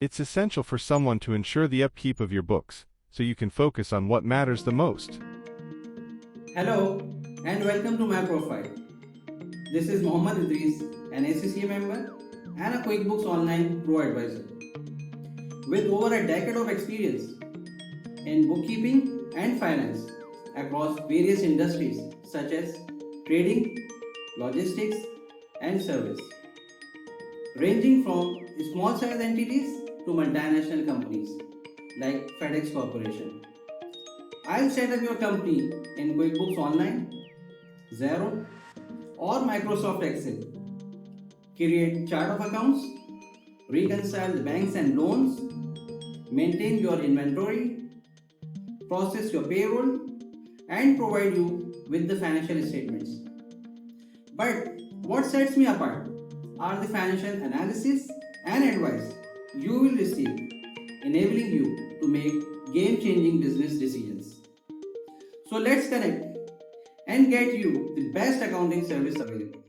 It's essential for someone to ensure the upkeep of your books, so you can focus on what matters the most. Hello and welcome to my profile. This is Mohammed Idrees, an ACCA member and a QuickBooks Online Pro Advisor. With over a decade of experience in bookkeeping and finance across various industries such as trading, logistics, and service, ranging from small size entities to multinational companies like FedEx Corporation. I'll set up your company in QuickBooks Online, Xero, or Microsoft Excel. Create chart of accounts, reconcile the banks and loans, maintain your inventory, process your payroll, and provide you with the financial statements. But what sets me apart are the financial analysis and advice you will receive, enabling you to make game changing business decisions. So let's connect and get you the best accounting service available.